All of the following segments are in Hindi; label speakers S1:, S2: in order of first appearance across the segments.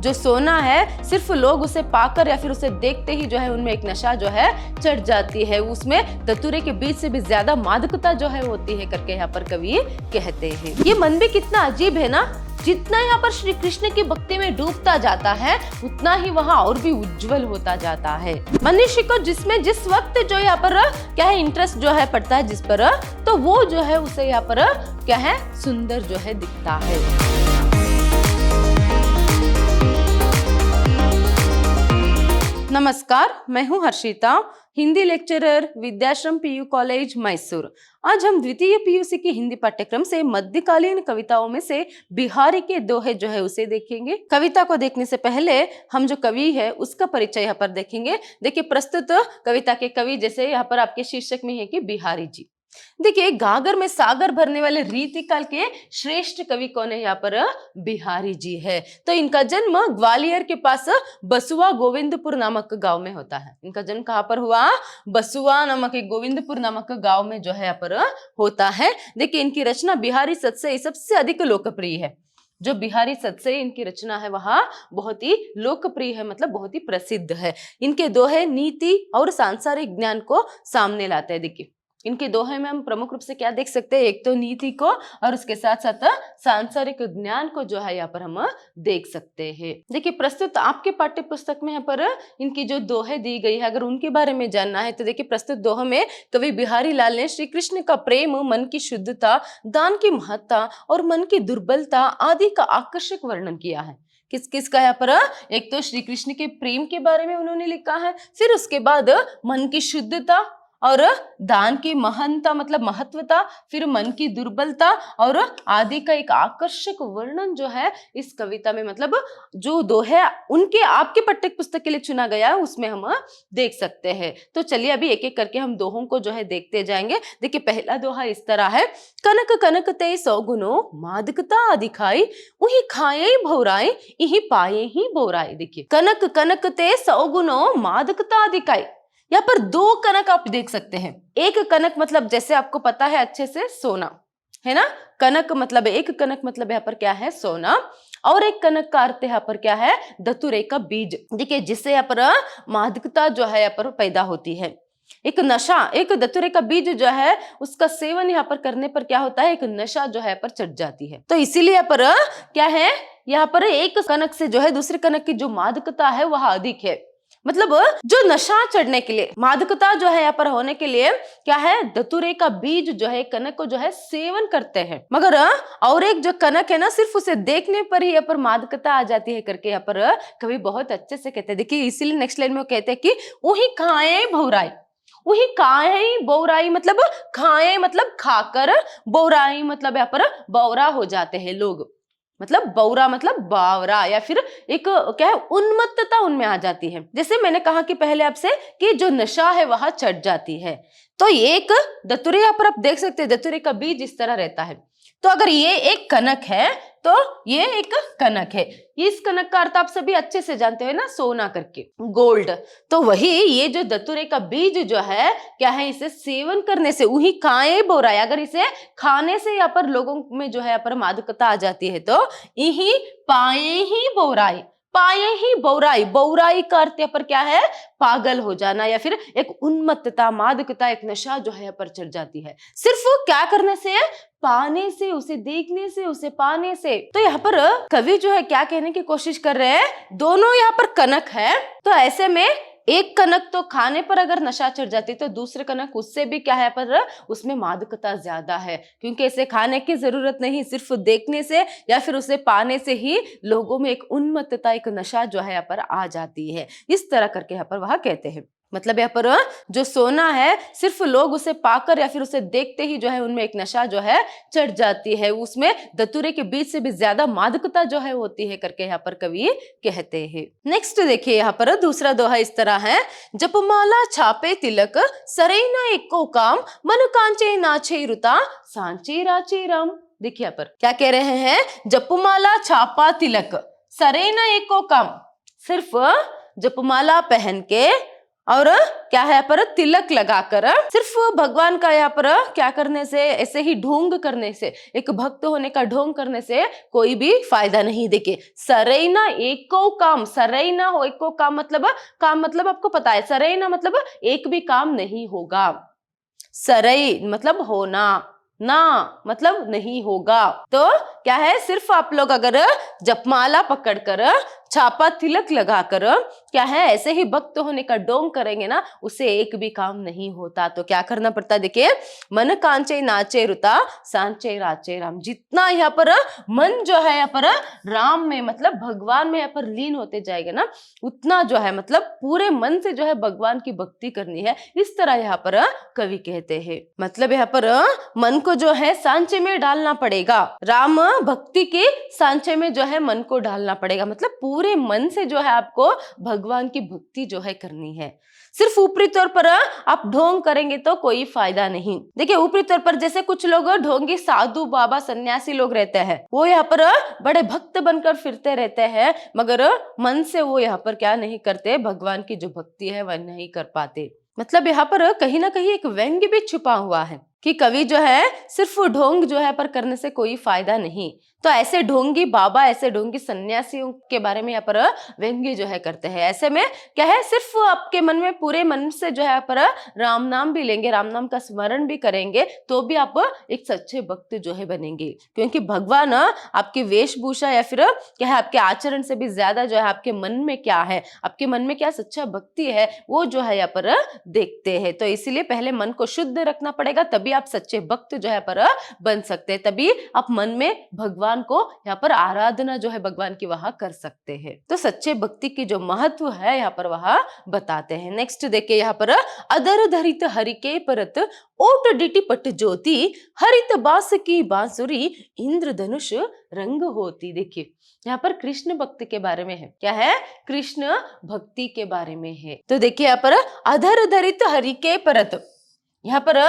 S1: जो सोना है सिर्फ लोग उसे पाकर या फिर उसे देखते ही जो है उनमें एक नशा जो है चढ़ जाती है, उसमें धतूरे के बीज से भी ज्यादा मादकता जो है होती है करके यहाँ पर कवि कहते हैं। ये मन भी कितना अजीब है ना, जितना यहाँ पर श्री कृष्ण की भक्ति में डूबता जाता है उतना ही वहाँ और भी उज्जवल होता जाता है। मनुष्य को जिसमें जिस वक्त जो यहाँ पर क्या है इंटरेस्ट जो है पड़ता है जिस पर, तो वो जो है उसे यहाँ पर क्या है सुंदर जो है दिखता है। नमस्कार, मैं हूँ Harshita, Hindi lecturer, Vidyashram PU college Mysore. आज हम द्वितीय पीयूसी की हिंदी पाठ्यक्रम से मध्यकालीन कविताओं में से बिहारी के दोहे जो है उसे देखेंगे। कविता को देखने से पहले हम जो कवि है उसका परिचय यहाँ पर देखेंगे। देखिए, प्रस्तुत कविता के कवि जैसे यहाँ पर आपके शीर्षक में है कि बिहारी जी। देखिए, गागर में सागर भरने वाले रीतिकाल के श्रेष्ठ कवि कौन है यहाँ पर? बिहारी जी है। तो इनका जन्म ग्वालियर के पास बसुआ गोविंदपुर नामक गांव में होता है। इनका जन्म कहाँ पर हुआ? बसुआ नामक एक गोविंदपुर नामक गांव में जो है यहाँ पर होता है। देखिए, इनकी रचना बिहारी सतसई सबसे अधिक लोकप्रिय है। जो बिहारी सतसई इनकी रचना है वह बहुत ही लोकप्रिय है, मतलब बहुत ही प्रसिद्ध है। इनके दोहे नीति और सांसारिक ज्ञान को सामने लाते हैं। देखिए, इनके दोहे में हम प्रमुख रूप से क्या देख सकते हैं? एक तो नीति को और उसके साथ साथ सांसारिक ज्ञान को जो है यहाँ पर हम देख सकते हैं। देखिए, प्रस्तुत आपके पाठ्य पुस्तक में यहाँ पर इनकी जो दोहे दी गई है, अगर उनके बारे में जानना है तो देखिए, प्रस्तुत दोहे में कवि बिहारी लाल ने श्री कृष्ण का प्रेम, मन की शुद्धता, दान की महत्ता और मन की दुर्बलता आदि का आकर्षक वर्णन किया है। किस किस का यहाँ पर? एक तो श्री कृष्ण के प्रेम के बारे में उन्होंने लिखा है, फिर उसके बाद मन की शुद्धता और दान की महानता मतलब महत्वता, फिर मन की दुर्बलता और आदि का एक आकर्षक वर्णन जो है इस कविता में, मतलब जो दोहे उनके आपके पाठ्य पुस्तक के लिए चुना गया है उसमें हम देख सकते हैं। तो चलिए अभी एक एक करके हम दोहों को जो है देखते जाएंगे। देखिए, पहला दोहा इस तरह है। कनक कनक ते सौ गुनो मादकता दिखाई, उही खाए भौराई इही पाए ही बोराई। देखिए, कनक कनक ते सौ गुनो मादकता दिखाई, यहाँ पर दो कनक आप देख सकते हैं। एक कनक मतलब जैसे आपको पता है अच्छे से सोना है ना, कनक मतलब एक कनक मतलब यहाँ पर क्या है? सोना। और एक कनक का अर्थ यहाँ पर क्या है? धतूरे का बीज। देखिए, जिससे यहाँ पर मादकता जो है यहाँ पर पैदा होती है, एक नशा, एक धतूरे का बीज जो है उसका सेवन यहाँ पर करने पर क्या होता है? एक नशा जो है यहाँ पर चढ़ जाती है। तो इसीलिए यहाँ पर क्या है, यहाँ पर एक कनक से जो है दूसरे कनक की जो मादकता है वह अधिक है। मतलब जो नशा चढ़ने के लिए, मादकता जो है यहाँ पर होने के लिए क्या है? धतूरे का बीज जो है कनक को जो है सेवन करते हैं। मगर और एक जो कनक है ना, सिर्फ उसे देखने पर ही यहाँ पर मादकता आ जाती है करके यहाँ पर कवि बहुत अच्छे से कहते हैं। देखिए, इसीलिए नेक्स्ट लाइन में वो कहते हैं कि वही खाए भौराई, वही खाए बौराई मतलब खाए मतलब खाकर, बौराई मतलब यहाँ पर बौरा हो जाते हैं लोग, मतलब बौरा मतलब बावरा, या फिर एक क्या है उन्मत्तता उनमें आ जाती है। जैसे मैंने कहा कि पहले आपसे कि जो नशा है वह चढ़ जाती है। तो एक धतूरे यहाँ पर आप देख सकते हैं, धतूरे का बीज इस तरह रहता है। तो अगर ये एक कनक है तो ये एक कनक है। इस कनक का अर्थ आप सभी अच्छे से जानते हो ना, सोना करके, गोल्ड। तो वही ये जो धतूरे का बीज जो है क्या है, इसे सेवन करने से उही खाए बोराई, अगर इसे खाने से यहाँ पर लोगों में जो है यहाँ पर मादकता आ जाती है तो इही पाए ही बोराई, पाए ही बौराई, बौराई का अर्थ यहाँ पर क्या है? पागल हो जाना, या फिर एक उन्मत्तता, मादकता, एक नशा जो है यहाँ पर चढ़ जाती है। सिर्फ क्या करने से? पाने से, उसे देखने से, उसे पाने से। तो यहाँ पर कवि जो है क्या कहने की कोशिश कर रहे हैं? दोनों यहाँ पर कनक है, तो ऐसे में एक कनक तो खाने पर अगर नशा चढ़ जाती तो दूसरे कनक उससे भी क्या है पर उसमें मादकता ज्यादा है, क्योंकि इसे खाने की जरूरत नहीं, सिर्फ देखने से या फिर उसे पाने से ही लोगों में एक उन्मत्तता, एक नशा जो है यहाँ पर आ जाती है। इस तरह करके यहाँ पर वह कहते हैं। मतलब यहाँ पर जो सोना है सिर्फ लोग उसे पाकर या फिर उसे देखते ही जो है उनमें एक नशा जो है चढ़ जाती है, उसमें धतूरे के बीज से भी ज्यादा मादकता जो है होती है करके यहाँ पर कवि कहते हैं। नेक्स्ट देखिए, यहाँ पर दूसरा दोहा इस तरह है। जपमाला छापे तिलक, सरे न एको काम, मन कांचे नाचे रुता, सांचे राचे राम। देखिए यहाँ पर क्या कह रहे हैं? जपमाला छापा तिलक, सरे न एको काम, सिर्फ जपमाला पहन के और क्या है यहाँ पर तिलक लगाकर, सिर्फ भगवान का यहाँ पर क्या करने से, ऐसे ही ढोंग करने से, एक भक्त होने का ढोंग करने से कोई भी फायदा नहीं। देखिए सरैना एको काम, सरैना हो एको काम मतलब आपको पता है, सरैना मतलब एक भी काम नहीं होगा, सरई मतलब होना, ना मतलब नहीं होगा। तो क्या है, सिर्फ आप लोग अगर जपमाला पकड़कर, छापा तिलक लगाकर क्या है ऐसे ही भक्त होने का ढोंग करेंगे ना, उसे एक भी काम नहीं होता। तो क्या करना पड़ता है, देखिए मन कांचे नाचे रुता, सांचे राचे राम। जितना यहाँ पर मन जो है यहाँ पर राम में मतलब भगवान में यहाँ पर लीन होते जाएगा ना, उतना जो है मतलब पूरे मन से जो है भगवान की भक्ति करनी है, इस तरह यहाँ पर कवि कहते हैं। मतलब यहाँ पर मन को जो है सांचे में डालना पड़ेगा, राम भक्ति के सांचे में जो है मन को डालना पड़ेगा। मतलब पूरे मन से जो है आपको भगवान की भक्ति जो है करनी है। सिर्फ ऊपरी तौर पर आप ढोंग करेंगे तो कोई फायदा नहीं। देखिए ऊपरी तौर पर जैसे कुछ लोग ढोंगी साधु बाबा सन्यासी लोग रहते हैं, वो यहाँ पर बड़े भक्त बनकर फिरते रहते हैं, मगर मन से वो यहाँ पर क्या नहीं करते, भगवान की जो भक्ति है वह नहीं कर पाते। मतलब यहाँ पर कहीं ना कहीं एक व्यंग्य भी छुपा हुआ है कि कवि जो है सिर्फ ढोंग जो है पर करने से कोई फायदा नहीं। तो ऐसे ढोंगी बाबा, ऐसे ढोंगी सन्यासियों के बारे में यहाँ पर व्यंग्य जो है करते हैं। ऐसे में क्या है, सिर्फ आपके मन में पूरे मन से जो है यहाँ पर राम नाम भी लेंगे, राम नाम का स्मरण भी करेंगे, तो भी आप एक सच्चे भक्त जो है बनेंगे। क्योंकि भगवान आपकी वेशभूषा या फिर क्या है आपके आचरण से भी ज्यादा जो है आपके मन में क्या है, आपके मन में क्या सच्चा भक्ति है, वो जो है यहाँ पर देखते हैं। तो इसीलिए पहले मन को शुद्ध रखना पड़ेगा, तभी आप सच्चे भक्त जो है पर बन सकते हैं, तभी आप मन में भगवान को यहाँ पर आराधना जो है भगवान की वहां कर सकते हैं। तो सच्चे भक्ति की जो महत्व है यहाँ पर वह बताते हैं। नेक्स्ट देखिए यहाँ पर अधर धरित हरि के परत, ओट डिटी पट ज्योति, हरित बास की बांसुरी, इंद्रधनुष रंग होती। देखिए यहाँ पर कृष्ण भक्ति के बारे में है, क्या है, कृष्ण भक्ति के बारे में है। तो देखिए यहाँ पर अधर धरित हरि के परत, यहाँ पर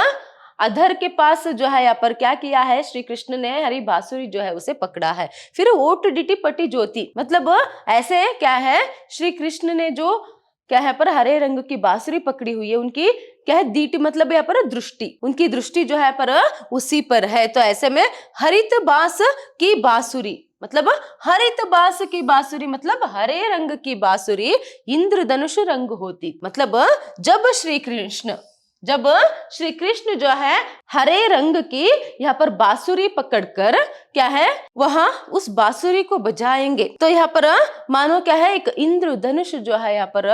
S1: अधर के पास जो है यहाँ पर क्या किया है, श्री कृष्ण ने हरि बांसुरी जो है उसे पकड़ा है। फिर ओट डिटी पटी ज्योति, मतलब ऐसे क्या है, श्री कृष्ण ने जो क्या है पर हरे रंग की बांसुरी पकड़ी हुई है, उनकी क्या है दीटी मतलब यहाँ पर दृष्टि, उनकी दृष्टि जो है पर उसी पर है। तो ऐसे में हरित बांस की बांसुरी, मतलब हरित बांस की बांसुरी मतलब हरे रंग की बांसुरी, इंद्रधनुष रंग होती। मतलब जब श्री कृष्ण जो है हरे रंग की यहाँ पर बांसुरी पकड़कर क्या है वहां उस बांसुरी को बजाएंगे, तो यहाँ पर मानो क्या है एक इंद्रधनुष जो है यहाँ पर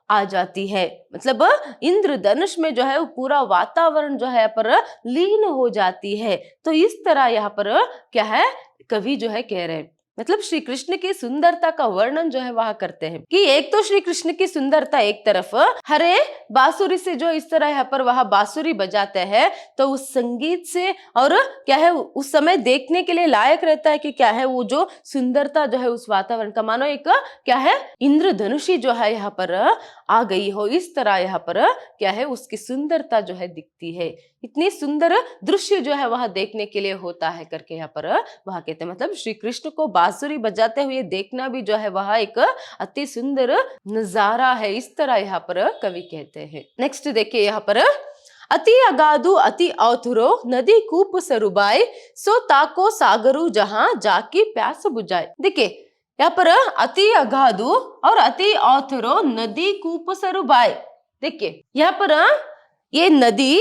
S1: आ जाती है। मतलब इंद्रधनुष में जो है वो पूरा वातावरण जो है यहाँ पर लीन हो जाती है। तो इस तरह यहाँ पर क्या है कवि जो है कह रहे हैं, मतलब श्री कृष्ण की सुंदरता का वर्णन जो है वहां करते हैं कि एक तो श्री कृष्ण की सुंदरता एक तरफ, हरे बांसुरी से जो इस तरह यहाँ पर वहां बांसुरी बजाते हैं, तो उस संगीत से और क्या है उस समय देखने के लिए लायक रहता है कि क्या है वो जो सुंदरता जो है उस वातावरण का, मानो एक क्या है इंद्रधनुषी जो है यहाँ पर आ गई हो, इस तरह यहाँ पर क्या है उसकी सुंदरता जो है दिखती है। इतनी सुंदर दृश्य जो है वहां देखने के लिए होता है करके यहाँ पर वहां कहते हैं। मतलब श्री कृष्ण को बांसुरी बजाते हुए देखना भी जो है वहां एक अति सुंदर नजारा है, इस तरह यहाँ पर कवि कहते हैं। नेक्स्ट देखिए यहाँ पर अति अगाधु अति औथुरो, नदी कूप सरुबाई, सो ताको सागरु जहां जाकी प्यास बुझाए। देखिए यहाँ पर अति अगाधु और अति औथुरो, नदी कूप सरुबाई। देखिए यहाँ पर ये नदी,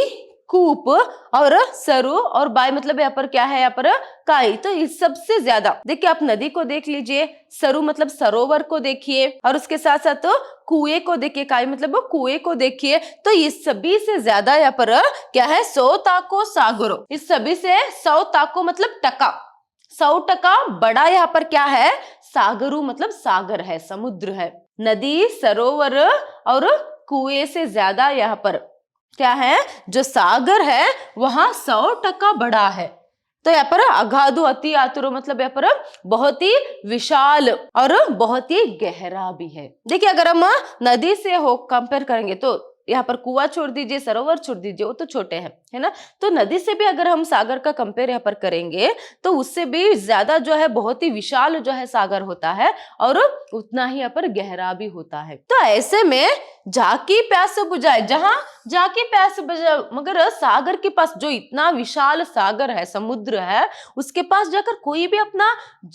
S1: कूप और सरु और बाई मतलब यहाँ पर क्या है, यहाँ पर काई। तो इस सबसे ज्यादा देखिए आप नदी को देख लीजिए, सरु मतलब सरोवर को देखिए, और उसके साथ साथ तो कुएं को देखिए, काई मतलब कुएं को देखिए। तो इस सभी से ज्यादा यहाँ पर क्या है, 100 ताको सागरो, इस सभी से 100 ताको मतलब टका, 100% बड़ा यहाँ पर क्या है, सागरु मतलब सागर है, समुद्र है। नदी, सरोवर और कुएं से ज्यादा यहाँ पर क्या है, जो सागर है वहां 100% बड़ा है। तो यहाँ पर अगाधु अति आतुरो मतलब यहाँ पर बहुत ही विशाल और बहुत ही गहरा भी है। देखिए अगर हम नदी से हो कंपेयर करेंगे तो यहाँ पर कुआं छोड़ दीजिए, सरोवर छोड़ दीजिए, वो तो छोटे हैं, है ना। तो नदी से भी अगर हम सागर का कंपेयर यहाँ पर करेंगे तो उससे भी ज्यादा जो है बहुत ही विशाल जो है सागर होता है और उतना ही यहाँ पर गहरा भी होता है। तो ऐसे में जाकी प्यास बुझाए, जहां जाकी प्यास बुझाए, मगर सागर के पास जो इतना विशाल सागर है, समुद्र है, उसके पास जाकर कोई भी अपना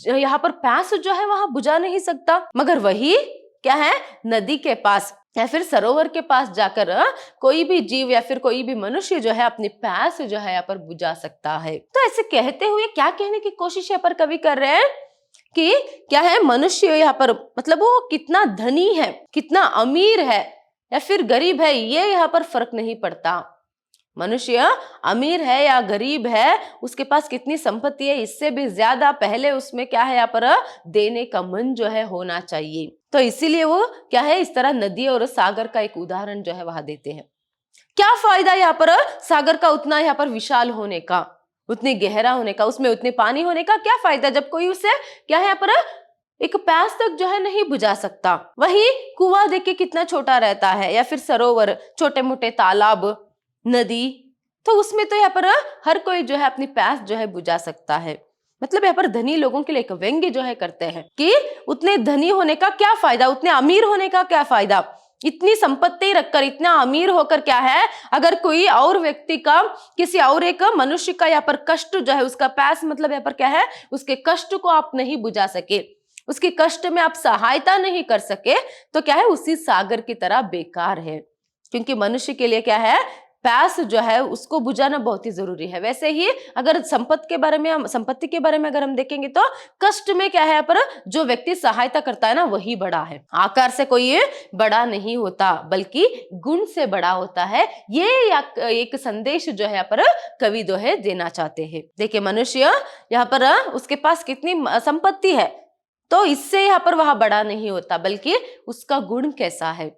S1: यहाँ पर प्यास जो है वहां बुझा नहीं सकता। मगर वही क्या है, नदी के पास या फिर सरोवर के पास जाकर कोई भी जीव या फिर कोई भी मनुष्य जो है अपनी प्यास जो है यहाँ पर बुझा सकता है। तो ऐसे कहते हुए क्या कहने की कोशिश यहाँ पर कवि कर रहे हैं कि क्या है, मनुष्य यहाँ पर मतलब वो कितना धनी है, कितना अमीर है या फिर गरीब है, ये यहाँ पर फर्क नहीं पड़ता। मनुष्य अमीर है या गरीब है, उसके पास कितनी संपत्ति है, इससे भी ज्यादा पहले उसमें क्या है यहाँ पर देने का मन जो है होना चाहिए। तो इसीलिए वो क्या है, इस तरह नदी और सागर का एक उदाहरण जो है वहां देते हैं। क्या फायदा यहाँ पर सागर का उतना यहाँ पर विशाल होने का, उतने गहरा होने का, उसमें उतने पानी होने का क्या फायदा, जब कोई उसे क्या है यहाँ पर एक प्यास तक जो है नहीं बुझा सकता। वही कुआं देखिए कितना छोटा रहता है, या फिर सरोवर, छोटे मोटे तालाब, नदी, तो उसमें तो यहाँ पर हर कोई जो है अपनी प्यास जो है बुझा सकता है। मतलब यहाँ पर धनी लोगों के लिए एक व्यंग्य जो है करते हैं कि उतने धनी होने का क्या फायदा, उतने अमीर होने का क्या फायदा, इतनी संपत्ति रखकर, इतना अमीर होकर क्या है, अगर कोई और व्यक्ति का, किसी और एक मनुष्य का यहाँ पर कष्ट जो है, उसका प्यास मतलब यहाँ पर क्या है, उसके कष्ट को आप नहीं बुझा सके, उसके कष्ट में आप सहायता नहीं कर सके, तो क्या है, उसी सागर की तरह बेकार है। क्योंकि मनुष्य के लिए क्या है, प्यास जो है उसको बुझाना बहुत ही जरूरी है। वैसे ही अगर संपत्ति के बारे में अगर हम देखेंगे तो कष्ट में क्या है, पर जो व्यक्ति सहायता करता है ना, वही बड़ा है। आकार से कोई बड़ा नहीं होता, बल्कि गुण से बड़ा होता है। ये एक संदेश जो है यहाँ पर कवि जो है देना चाहते हैं। देखिए, मनुष्य यहाँ पर उसके पास कितनी संपत्ति है, तो इससे यहाँ पर वह बड़ा नहीं होता, बल्कि उसका गुण कैसा है,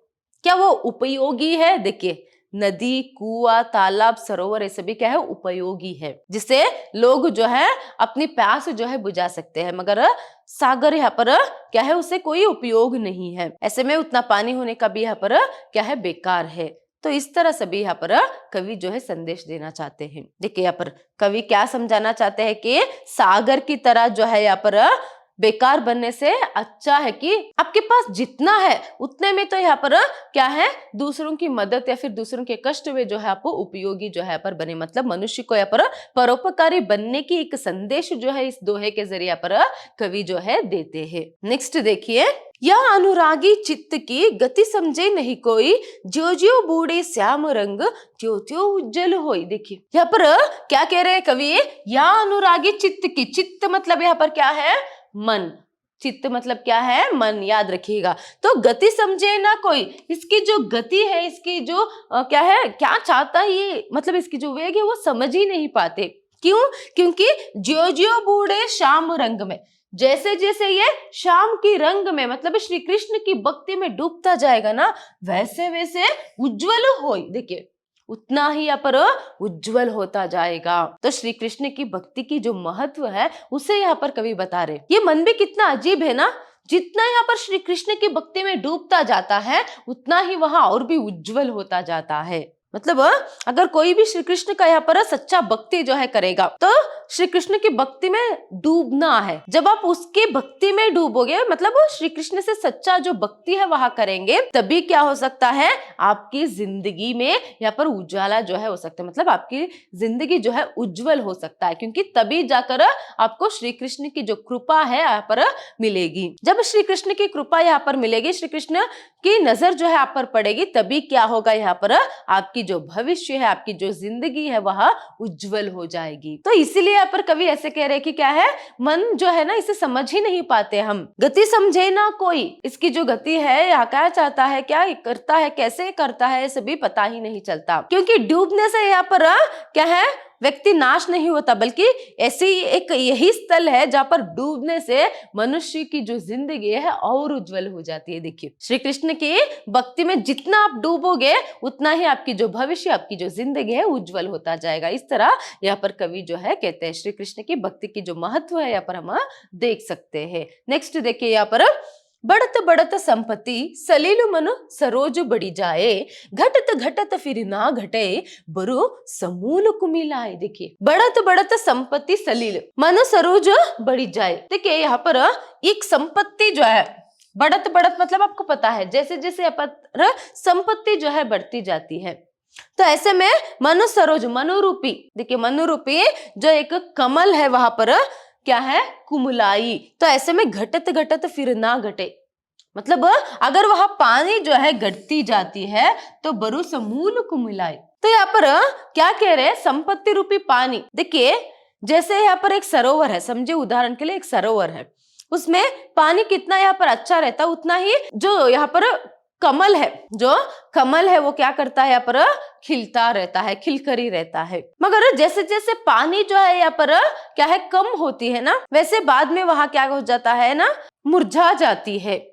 S1: क्या वो उपयोगी है। देखिए, नदी, कुआं, तालाब, सरोवर, ये सभी क्या है, उपयोगी है, जिससे लोग जो है अपनी प्यास जो है बुझा सकते हैं। मगर सागर यहाँ पर क्या है, उसे कोई उपयोग नहीं है। ऐसे में उतना पानी होने का भी यहाँ पर क्या है, बेकार है। तो इस तरह सभी यहाँ पर कवि जो है संदेश देना चाहते हैं। देखिए, यहाँ पर कवि क्या समझाना चाहते हैं कि सागर की तरह जो है यहाँ पर बेकार बनने से अच्छा है कि आपके पास जितना है उतने में तो यहाँ पर क्या है, दूसरों की मदद या फिर दूसरों के कष्ट में जो है आपको उपयोगी जो है यहाँ पर बने। मतलब मनुष्य को यहाँ पर परोपकारी बनने की एक संदेश जो है इस दोहे के जरिए पर कवि जो है देते हैं। नेक्स्ट देखिए, यह अनुरागी चित्त की गति समझे नहीं कोई, ज्यो ज्यो बूढ़े श्याम रंग त्यों त्यों उज्जवल होई। देखिए, यहाँ पर क्या कह रहे हैं कवि, यह अनुरागी चित्त की, चित्त मतलब यहाँ पर क्या है, मन, चित्त मतलब क्या है, मन, याद रखिएगा। तो गति समझे ना कोई, इसकी जो गति है, इसकी जो क्या है, क्या चाहता है ये, मतलब इसकी जो वेग है वो समझ ही नहीं पाते। क्यों? क्योंकि ज्यो ज्यो बूढ़े श्याम रंग में, जैसे जैसे ये शाम की रंग में मतलब श्री कृष्ण की भक्ति में डूबता जाएगा ना, वैसे वैसे उज्जवल होई। देखिए, उतना ही यहाँ पर उज्जवल होता जाएगा। तो श्री कृष्ण की भक्ति की जो महत्व है उसे यहाँ पर कवि बता रहे। ये मन भी कितना अजीब है ना, जितना यहाँ पर श्री कृष्ण की भक्ति में डूबता जाता है उतना ही वहां और भी उज्जवल होता जाता है। मतलब अगर कोई भी श्री कृष्ण का यहाँ पर सच्चा भक्ति जो है करेगा, तो श्री कृष्ण की भक्ति में डूबना है। जब आप उसके भक्ति में डूबोगे, मतलब श्री कृष्ण से सच्चा जो भक्ति है वहां करेंगे, तभी क्या हो सकता है, आपकी जिंदगी में यहाँ पर उजाला जो है हो सकता है। मतलब आपकी जिंदगी जो है उज्जवल हो सकता है, क्योंकि तभी जाकर आपको श्री कृष्ण की जो कृपा है यहाँ पर मिलेगी। जब श्री कृष्ण की कृपा यहाँ पर मिलेगी, श्री कृष्ण की नजर जो है आप पर पड़ेगी, तभी क्या होगा, यहाँ पर आपकी जो भविष्य है, आपकी जो जिंदगी है वह उज्जवल हो जाएगी। तो इसीलिए यहाँ पर कवि ऐसे कह रहे कि क्या है, मन जो है ना, इसे समझ ही नहीं पाते हम। गति समझे ना कोई, इसकी जो गति है, यहाँ क्या चाहता है, क्या करता है, कैसे करता है, सभी पता ही नहीं चलता। क्योंकि डूबने से यहाँ पर क्या है, व्यक्ति नाश नहीं होता, बल्कि ऐसी एक यही स्थल है जहाँ पर डूबने से मनुष्य की जो जिंदगी है और उज्जवल हो जाती है। देखिए, श्री कृष्ण की भक्ति में जितना आप डूबोगे उतना ही आपकी जो भविष्य, आपकी जो जिंदगी है उज्जवल होता जाएगा। इस तरह यहाँ पर कवि जो है कहते हैं, श्री कृष्ण की भक्ति की जो महत्व है यहाँ पर हम देख सकते हैं। नेक्स्ट देखिए, यहाँ पर बढ़त बढ़त संपत्ति सलीलु मनु सरोज बढ़ी जाए, घटत घटत फिर ना घटे, बरु समूल कुमिलाए। देखिए, बढ़त बढ़त संपत्ति सलील मनु सरोज बढ़ी जाए। देखिए यहाँ पर एक संपत्ति जो है, बढ़त बढ़त मतलब आपको पता है जैसे जैसे यहाँ पर संपत्ति जो है बढ़ती जाती है, तो ऐसे में मनु सरोज, मनुरूपी, देखिए मनुरूपी जो एक कमल है वहां पर क्या है, कुमुलाई। तो ऐसे में घटत घटत फिर ना घटे, मतलब अगर वहां पानी जो है घटती जाती है तो बरु समूल कुमुलाई। तो यहाँ पर क्या कह रहे हैं, संपत्ति रूपी पानी। देखिए जैसे यहाँ पर एक सरोवर है, समझे उदाहरण के लिए एक सरोवर है, उसमें पानी कितना यहाँ पर अच्छा रहता है उतना ही जो यहाँ पर कमल है, जो कमल है वो क्या करता है, यहाँ पर खिलता रहता है, खिलकर ही रहता है। मगर जैसे जैसे पानी जो है यहाँ पर क्या है, कम होती है ना, वैसे बाद में वहां क्या हो जाता है ना, मुरझा जाती है।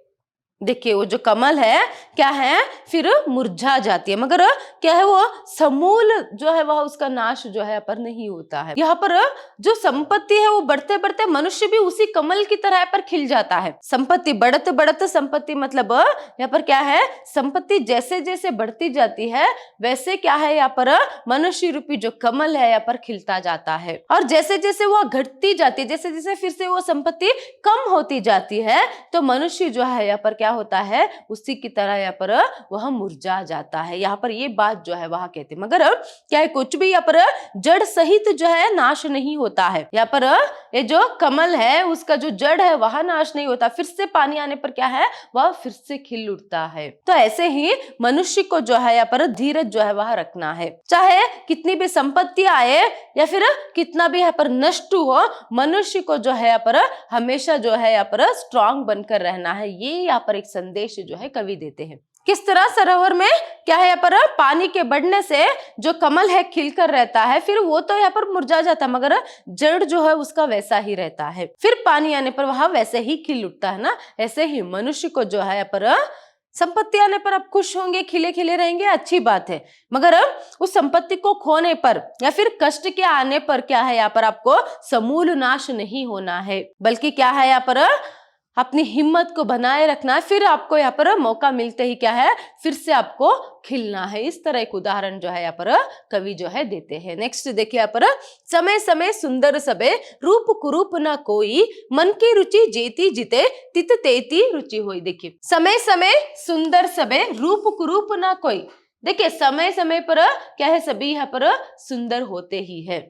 S1: देखिए वो जो कमल है क्या है, फिर मुरझा जाती है, मगर क्या है वो समूल जो है वह उसका नाश जो है यहाँ पर नहीं होता है। यहाँ पर जो संपत्ति है वो बढ़ते बढ़ते मनुष्य भी उसी कमल की तरह पर खिल जाता है। संपत्ति बढ़ते बढ़ते संपत्ति मतलब यहाँ पर क्या है, संपत्ति जैसे जैसे बढ़ती जाती है वैसे क्या है यहाँ पर मनुष्य रूपी जो कमल है यहाँ पर खिलता जाता है। और जैसे जैसे वो घटती जाती है, जैसे जैसे फिर से वो संपत्ति कम होती जाती है, तो मनुष्य जो है यहाँ पर क्या होता है, उसी की तरह यहाँ पर वह मुरझा जाता है। यहाँ पर ये बात जो है वह कहते हैं, मगर क्या है, कुछ भी यहाँ पर जड़ सहित जो है नाश नहीं होता है। यहाँ पर ये जो कमल है उसका जो जड़ है वह नाश नहीं होता, फिर से पानी आने पर क्या है, वह फिर से खिल उठता है। तो ऐसे ही मनुष्य को जो है यहाँ पर धीरज जो है वह रखना है, चाहे कितनी भी संपत्ति आए या फिर कितना भी यहाँ पर नष्ट हो, मनुष्य को जो है यहाँ पर हमेशा जो है यहाँ पर स्ट्रांग बनकर रहना है। ये यहाँ पर एक संदेश जो है कवि देते हैं। किस तरह सरोवर में क्या है, यहाँ पर पानी के बढ़ने से जो कमल है खिलकर रहता है, फिर वो तो यहाँ पर मुरझा जाता है मगर जड़ जो है उसका वैसा ही रहता है, फिर पानी आने पर वहां वैसे ही खिल उठता है ना। ऐसे ही मनुष्य को जो है यहाँ पर संपत्ति आने पर आप खुश होंगे, खिले खिले रहेंगे, अच्छी बात है, मगर उस संपत्ति को खोने पर या फिर कष्ट के आने पर क्या है, यहाँ पर आपको समूल नाश नहीं होना है, बल्कि क्या है यहाँ पर अपनी हिम्मत को बनाए रखना है। फिर आपको यहाँ पर मौका मिलते ही क्या है, फिर से आपको खिलना है। इस तरह एक उदाहरण जो है यहाँ पर कवि जो है देते हैं। नेक्स्ट देखिए यहाँ पर, समय समय सुंदर सबे, रूप कुरूप ना कोई, मन की रुचि जेती जिते, तित तेती रुचि होई। देखिए समय समय सुंदर सबे, रूप कुरूप ना कोई। देखिए समय समय पर क्या है, सभी यहाँ पर सुंदर होते ही है,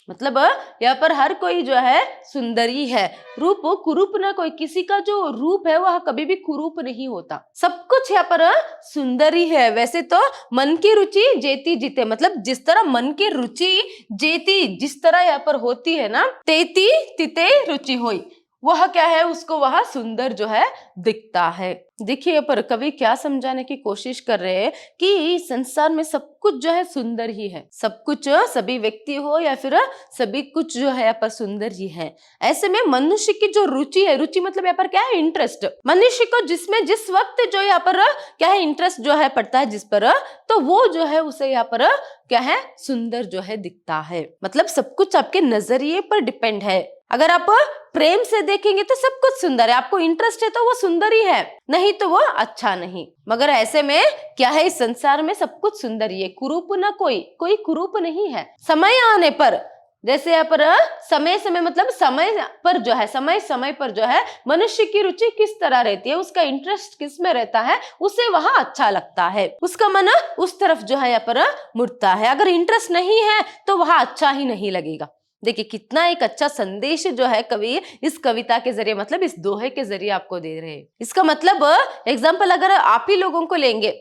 S1: मतलब यहाँ पर हर कोई जो है सुंदर ही है। रूप कुरूप ना कोई, किसी का जो रूप है वह कभी भी कुरूप नहीं होता, सब कुछ यहाँ पर सुंदर ही है। वैसे तो मन की रुचि जेती जीते, मतलब जिस तरह मन की रुचि जेती जिस तरह यहाँ पर होती है ना, तेती तिते रुचि होई, वह क्या है, उसको वह सुंदर जो है दिखता है। देखिए पर कवि क्या समझाने की कोशिश कर रहे हैं कि संसार में सब कुछ जो है सुंदर ही है, सब कुछ, सभी व्यक्ति हो या फिर सभी कुछ जो है यहाँ पर सुंदर ही है। ऐसे में मनुष्य की जो रुचि है, रुचि मतलब यहाँ पर क्या है, इंटरेस्ट, मनुष्य को जिसमें जिस वक्त जो यहाँ पर क्या है इंटरेस्ट जो है पड़ता है जिस पर, तो वो जो है उसे यहाँ पर क्या है, सुंदर जो है दिखता है। मतलब सब कुछ आपके नजरिए पर डिपेंड है। अगर आप प्रेम से देखेंगे तो सब कुछ सुंदर है, आपको इंटरेस्ट है तो वो सुंदर ही है, नहीं तो वो अच्छा नहीं। मगर ऐसे में क्या है, इस संसार में सब कुछ सुंदर ही है, कुरूप ना कोई, कोई कुरूप नहीं है। समय आने पर, जैसे यहाँ पर समय समय मतलब समय पर जो है, समय समय पर जो है मनुष्य की रुचि किस तरह रहती है, उसका इंटरेस्ट किस में रहता है, उसे वहां अच्छा लगता है, उसका मन उस तरफ जो है यहाँ पर मुड़ता है। अगर इंटरेस्ट नहीं है तो वहां अच्छा ही नहीं लगेगा। देखिए कितना एक अच्छा संदेश जो है कवि इस कविता के जरिए, मतलब इस दोहे के जरिए आपको दे रहे हैं। इसका मतलब एग्जाम्पल अगर आप ही लोगों को लेंगे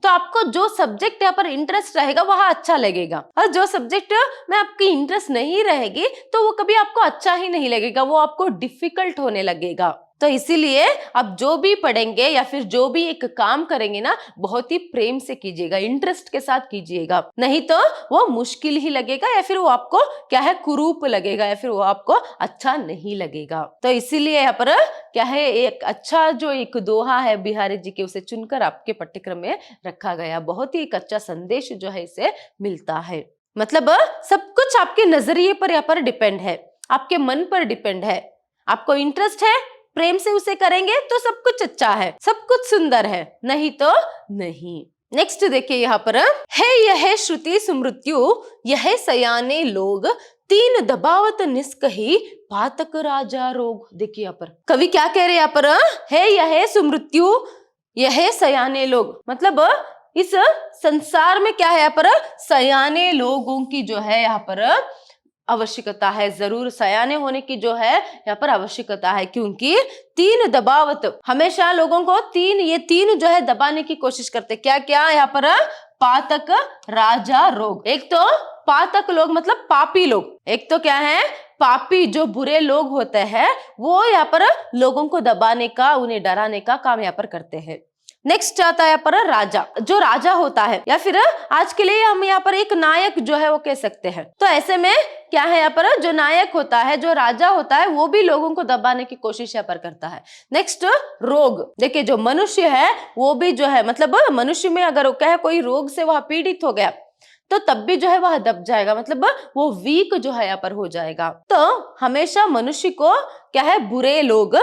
S1: तो आपको जो सब्जेक्ट यहाँ पर इंटरेस्ट रहेगा वह अच्छा लगेगा, और जो सब्जेक्ट में आपकी इंटरेस्ट नहीं रहेगी तो वो कभी आपको अच्छा ही नहीं लगेगा, वो आपको डिफिकल्ट होने लगेगा। तो इसीलिए आप जो भी पढ़ेंगे या फिर जो भी एक काम करेंगे ना, बहुत ही प्रेम से कीजिएगा, इंटरेस्ट के साथ कीजिएगा, नहीं तो वो मुश्किल ही लगेगा या फिर वो आपको क्या है, कुरूप लगेगा या फिर वो आपको अच्छा नहीं लगेगा। तो इसीलिए यहाँ पर क्या है, एक अच्छा जो एक दोहा है बिहारी जी के, उसे चुनकर आपके पाठ्यक्रम में रखा गया। बहुत ही एक अच्छा संदेश जो है इसे मिलता है। मतलब सब कुछ आपके नजरिए पर यहाँ पर डिपेंड है, आपके मन पर डिपेंड है। आपको इंटरेस्ट है प्रेम से उसे करेंगे तो सब कुछ अच्छा है, सब कुछ सुंदर है, नहीं तो नहीं। नेक्स्ट देखिए यहाँ पर, है यह श्रुति सुमृत्यु यह सयाने लोग, तीन दबावत निष्कही पातक राजा रोग। देखिए यहाँ पर कवि क्या कह रहे हैं यहाँ पर, है यह सुमृत्यु यह सयाने लोग, मतलब इस संसार में क्या है यहाँ पर, सयाने लोगों की जो है यहाँ पर आवश्यकता है, जरूर सयाने होने की जो है यहाँ पर आवश्यकता है, क्योंकि तीन दबावत, हमेशा लोगों को ये तीन जो है दबाने की कोशिश करते, क्या क्या यहाँ पर, पातक राजा रोग। एक तो पातक लोग मतलब पापी लोग, एक तो क्या है पापी जो बुरे लोग होते हैं, वो यहाँ पर लोगों को दबाने का, उन्हें डराने का काम यहाँ पर करते हैं। नेक्स्ट आता है यहाँ पर राजा, जो राजा होता है, या फिर आज के लिए हम यहाँ पर एक नायक जो है वो कह सकते हैं। तो ऐसे में क्या है यहाँ पर, जो नायक होता है, जो राजा होता है, वो भी लोगों को दबाने की कोशिश यहाँ पर करता है। नेक्स्ट रोग, देखिए जो मनुष्य है वो भी जो है, मतलब मनुष्य में अगर क्या है कोई रोग से वह पीड़ित हो गया तो तब भी जो है वह दब जाएगा, मतलब वो वीक जो है यहाँ पर हो जाएगा। तो हमेशा मनुष्य को क्या है, बुरे लोग,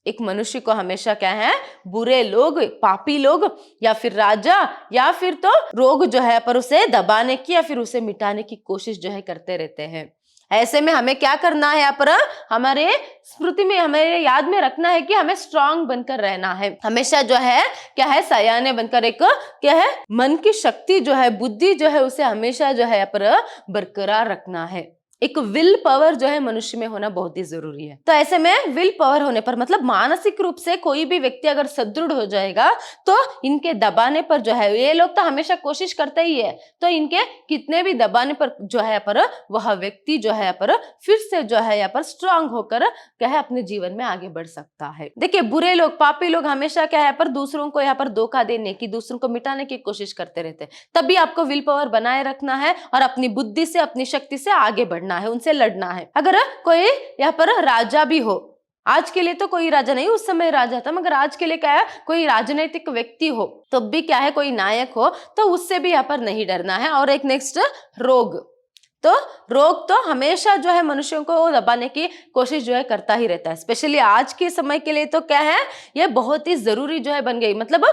S1: एक मनुष्य को हमेशा क्या है, बुरे लोग, पापी लोग, या फिर राजा, या फिर तो रोग जो है पर उसे दबाने की या फिर उसे मिटाने की कोशिश जो है करते रहते हैं। ऐसे में हमें क्या करना है, यहाँ पर हमारे स्मृति में, हमें याद में रखना है कि हमें स्ट्रांग बनकर रहना है, हमेशा जो है क्या है सयाने बनकर, एक क्या है मन की शक्ति जो है, बुद्धि जो है, उसे हमेशा जो है यहाँ पर बरकरार रखना है। एक विल पावर जो है मनुष्य में होना बहुत ही जरूरी है। तो ऐसे में विल पावर होने पर, मतलब मानसिक रूप से कोई भी व्यक्ति अगर सुदृढ़ हो जाएगा तो इनके दबाने पर जो है, ये लोग तो हमेशा कोशिश करते ही है, तो इनके कितने भी दबाने पर जो है पर वह व्यक्ति जो है पर फिर से जो है यहाँ पर स्ट्रांग होकर क्या है अपने जीवन में आगे बढ़ सकता है। देखिए बुरे लोग, पापी लोग हमेशा क्या है पर दूसरों को यहाँ पर धोखा देने की, दूसरों को मिटाने की कोशिश करते रहते हैं। तभी आपको विल पावर बनाए रखना है और अपनी बुद्धि से, अपनी शक्ति से आगे बढ़ना है, उनसे लड़ना है। अगर कोई यहाँ पर राजा भी हो, आज के लिए तो कोई राजा नहीं, उस समय राजा था, मगर आज के लिए क्या है कोई राजनीतिक व्यक्ति हो, तो भी क्या है कोई नायक हो, तो उससे भी यहाँ पर नहीं डरना है। और एक नेक्स्ट रोग, तो रोग तो हमेशा जो है मनुष्यों को दबाने की कोशिश जो है करता ही रहता है। स्पेशली आज के समय के लिए तो क्या है, ये बहुत ही जरूरी जो है बन गई, मतलब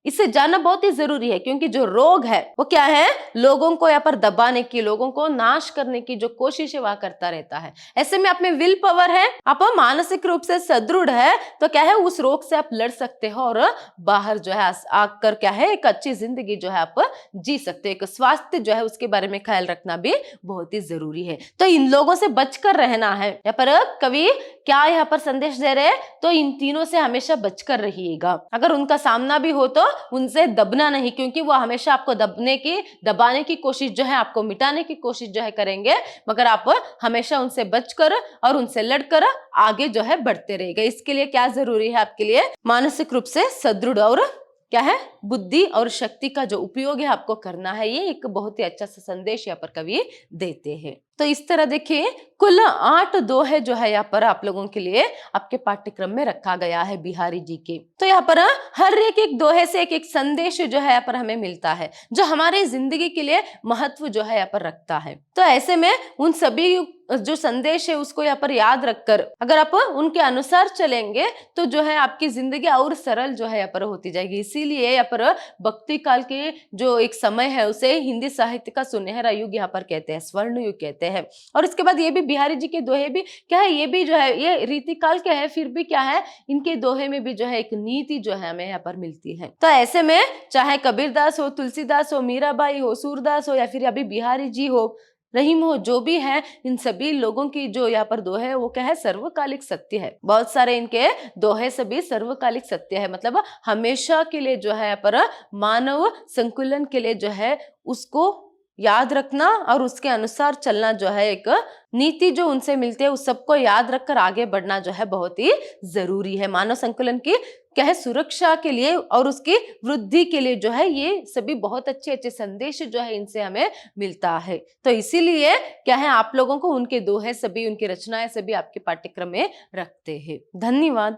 S1: इसे जानना बहुत ही जरूरी है, क्योंकि जो रोग है वो क्या है, लोगों को यहाँ पर दबाने की, लोगों को नाश करने की जो कोशिश है वह करता रहता है। ऐसे में आप में विल पावर है, आप मानसिक रूप से सुदृढ़ है, तो क्या है उस रोग से आप लड़ सकते हो और बाहर जो है आकर क्या है एक अच्छी जिंदगी जो है आप जी सकते हो। एक स्वास्थ्य जो है उसके बारे में ख्याल रखना भी बहुत ही जरूरी है। तो इन लोगों से बचकर रहना है। यहाँ पर कवि क्या यहाँ पर संदेश दे रहे हैं, तो इन तीनों से हमेशा बचकर रहिएगा। अगर उनका सामना भी हो तो उनसे दबना नहीं, क्योंकि वो हमेशा आपको दबाने की कोशिश जो है, आपको मिटाने की कोशिश जो है करेंगे, मगर आप हमेशा उनसे बचकर और उनसे लड़कर आगे जो है बढ़ते रहेगा। इसके लिए क्या जरूरी है, आपके लिए मानसिक रूप से सुदृढ़ और क्या है बुद्धि और शक्ति का जो उपयोग है आपको करना है। ये एक बहुत ही अच्छा सा संदेश यहाँ पर कवि देते हैं। तो इस तरह देखिए कुल 8 दोहे जो है यहाँ पर आप लोगों के लिए आपके पाठ्यक्रम में रखा गया है बिहारी जी के। तो यहाँ पर हर एक दोहे से एक संदेश जो है यहाँ पर हमें मिलता है, जो हमारे जिंदगी के लिए महत्व जो है यहाँ पर रखता है। तो ऐसे में उन सभी जो संदेश है उसको यहाँ पर याद रखकर अगर आप उनके अनुसार चलेंगे तो जो है आपकी जिंदगी और सरल जो है यहाँ पर होती जाएगी। इसीलिए यहाँ पर भक्ति काल के जो एक समय है उसे हिंदी साहित्य का सुनहरा युग यहाँ पर कहते हैं, स्वर्ण युग कहते हैं। और इसके बाद ये भी बिहारी जी के दोहे भी क्या है, ये भी जो है ये रीति काल के है, फिर भी क्या है इनके दोहे में भी जो है एक नीति जो है हमें यहाँ पर मिलती है। तो ऐसे में चाहे कबीरदास हो, तुलसीदास हो, मीराबाई हो, सूरदास हो, या फिर अभी बिहारी जी हो, रहीम हो, जो भी है, इन सभी लोगों की जो यहाँ पर दोहे है वो क्या है सर्वकालिक सत्य है। बहुत सारे इनके दोहे सभी सर्वकालिक सत्य है, मतलब हमेशा के लिए जो है यहाँ पर मानव संकुलन के लिए जो है उसको याद रखना और उसके अनुसार चलना जो है एक नीति जो उनसे मिलती है उस सबको याद रखकर आगे बढ़ना जो है बहुत ही जरूरी है। मानव संकुलन की क्या है सुरक्षा के लिए और उसकी वृद्धि के लिए जो है ये सभी बहुत अच्छे अच्छे संदेश जो है इनसे हमें मिलता है। तो इसीलिए क्या है आप लोगों को उनके दोहे सभी, उनकी रचनाएं सभी आपके पाठ्यक्रम में रखते हैं। धन्यवाद।